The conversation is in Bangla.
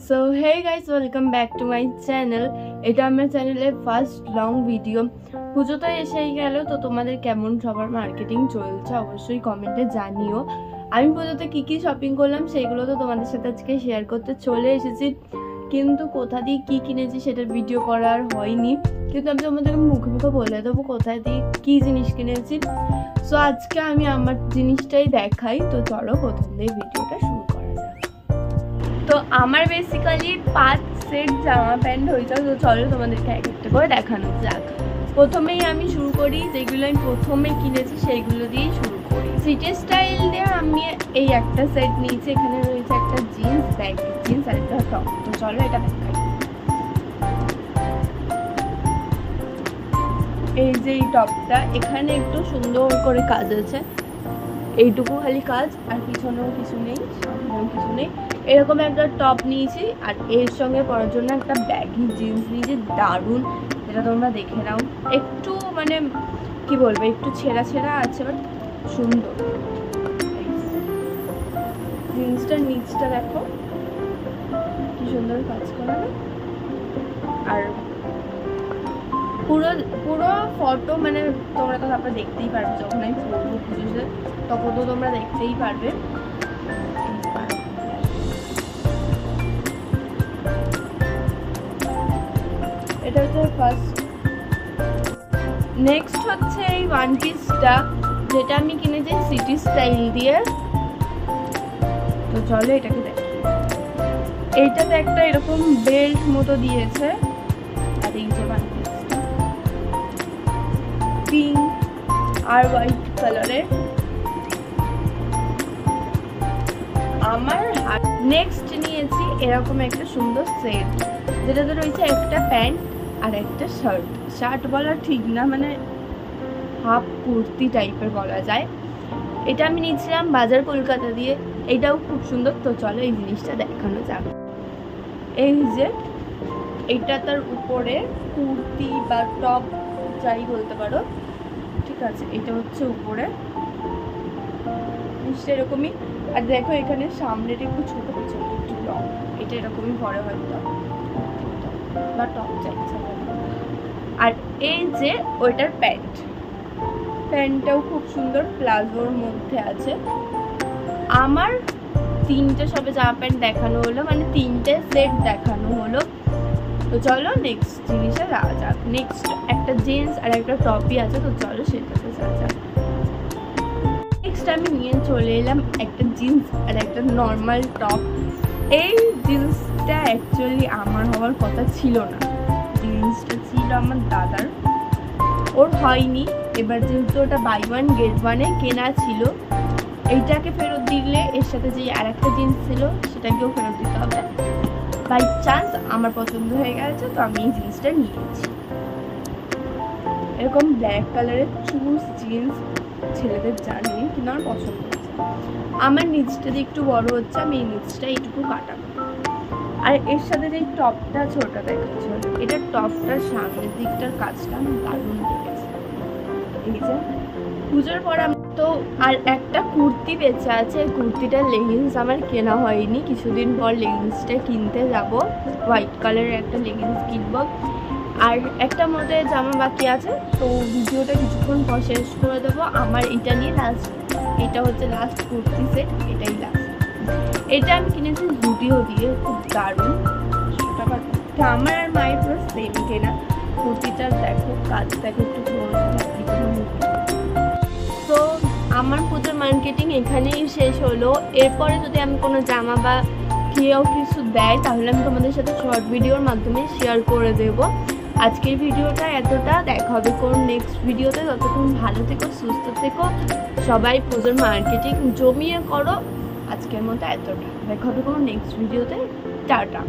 So hey guys, welcome back to my channel. এটা আমার চ্যানেলের ফার্স্ট লং ভিডিও। পুজো তো এসেই গেল, তো তোমাদের কেমন সবার মার্কেটিং চলছে অবশ্যই কমেন্টে জানিও। আমি পুজোতে কী কী শপিং করলাম সেগুলো তো তোমাদের সাথে আজকে শেয়ার করতে চলে এসেছি, কিন্তু কোথা দিয়ে কী কিনেছি সেটার ভিডিও করার হয়নি, কিন্তু আমি তোমাদেরকে মুখে মুখে বলে দেবো কোথায় দিয়ে কী জিনিস কিনেছি। সো আজকে আমি আমার জিনিসটাই দেখাই, তো চলো প্রথম দিয়ে ভিডিওটা শুরু করা যাক। তো আমার বেসিক্যালি 5 সেট জামা প্যান্ট হয়েছে, তো চলো তোমাদেরকে এক একটা করে দেখানো যাক। প্রথমেই আমি শুরু করি, যেগুলো আমি প্রথমে কিনেছি সেইগুলো দিয়েই শুরু করি। সিটি স্টাইল দিয়ে আমি এই একটা সেট নিয়েছি। এখানে রয়েছে একটা জিন্স, ব্যাগ জিন্স আর একটা টপ। তো চলো এটা দেখাই। এই যে এই টপটা, এখানে একটু সুন্দর করে কাজ আছে, এইটুকু খালি কাজ, আর পিছনেও কিছু নেই, সামনেও কিছু নেই। এরকম একটা টপ নিয়েছি, আর এর সঙ্গে পরার জন্য একটা ব্যাগি জিন্স নিয়েছি, দারুণ, যেটা তোমরা দেখে নাও। একটু মানে কি বলবো, একটু ছেঁড়া ছেঁড়া আছে, বাট সুন্দর। জিন্সটার নিচটা দেখো কি সুন্দর কাজ করা না। আর পুরো পুরো ফটো মানে তোমরা তো তারপরে দেখতেই পারবে, যখন আমি পরবো পুজোতে তখন তো তোমরা দেখতেই পারবে। এটা হচ্ছে ফার্স্ট। নেক্সট হচ্ছে এই ওয়ান পিসটা, যেটা আমি কিনেছি সিটি স্টাইল দিয়ে। তো চলো এটাকে দেখি। এইটাতে একটা এরকম বেল্ট মতো দিয়েছে, আর এই যে ওয়ান পিসটা পিঙ্ক আর হোয়াইট কালারের। আমার নেক্সট নিয়েছি এরকম একটা সুন্দর সেট, যেটাতে রয়েছে একটা প্যান্ট আর একটা শার্ট। শার্ট বলা ঠিক না, মানে হাফ কুর্তি টাইপের বলা যায়। এটা আমি নিয়েছিলাম বাজার কলকাতা দিয়ে, এটাও খুব সুন্দর। তো চলো এই জিনিসটা দেখানো যাক। এই যে এইটা তার উপরে কুর্তি বা টপ যাই বলতে পারো, ঠিক আছে। এটা হচ্ছে উপরে জিনিসটা এরকমই, আর দেখো এখানে সামনের একটু ছোট, পিছনে একটু লং। এটা এরকমই পরে হয়তো বা টপ চাইছে। আর এই যে ওইটার প্যান্টটাও খুব সুন্দর, প্লাজোর মধ্যে আছে। আমার 3টে সবে জামা প্যান্ট দেখানো হলো, মানে 3টে সেট দেখানো হলো। তো চলো নেক্সট জিনিসে যাওয়া যাক। নেক্সট একটা জিন্স আর একটা টপই আছে, তো চলো সেটাতে যাওয়া যাক। নেক্সট আমি নিয়ে চলে এলাম একটা জিন্স আর একটা নর্মাল টপ। এই জিন্সটা অ্যাকচুয়ালি আমার হওয়ার কথা ছিল না, জিন্সটা ছিল আমার দাদার, ওর হয়নি। এবার যেহেতু ওটা বাই ওয়ান গেট ওয়ানে কেনা ছিল, এইটাকে ফেরত দিলে এর সাথে যে আর একটা জিন্স ছিল সেটাকেও ফেরত দিতে হবে। বাই চান্স আমার পছন্দ হয়ে গেছে, তো আমি এই জিন্সটা নিয়েছি। এরকম ব্ল্যাক কালারের চুজ জিন্স ছেলেদের জানি, কিন্তু আমার পছন্দ হচ্ছে। আমার নিচটা দিয়ে একটু বড় হচ্ছে, আমি এই নিচটা এইটুকু কাটাবো। আর এর সাথে যে টপটা ছোটা দেখাচ্ছি, এটা টপটার সামনের দিকটার কাজটা আমার দারুণ লেগেছে। এই যে পুজোর পর তো আর একটা কুর্তি বেঁচে আছে, কুর্তিটার লেগিংস আমার কেনা হয়নি, কিছুদিন পর লেগিংসটা কিনতে যাব। হোয়াইট কালারের একটা লেগিংস কিনবো, আর একটা মধ্যে জামা বাকি আছে। তো ভিডিওটা কিছুক্ষণ পর শেষ করে দেবো। আমার এটা নিয়ে লাস্ট, এটা হচ্ছে লাস্ট কুর্তি সেট, এটাই লাস্ট। এটা আমি কিনেছি জুডিও দিয়ে, খুব দারুণ। আমার আর মায়ের পুরো সেম কেনা। কুর্তিটার দেখো কাজ, দেখো একটু। তো আমার পুজোর মার্কেটিং এখানেই শেষ হলো। এরপরে যদি আমি কোনো জামা বা কেউ কিছু দেয়, তাহলে আমি তোমাদের সাথে শর্ট ভিডিওর মাধ্যমে শেয়ার করে দেব। আজকের ভিডিওটা এতটা, দেখা হবে কোন নেক্সট ভিডিওতে। ততক্ষণ ভালো থেকো, সুস্থ থেকো, সবাই পুজোর মার্কেটিং জমিয়ে করো। আজকের মতো এতটা, দেখা হবে কোনো নেক্সট ভিডিওতে। টাটা।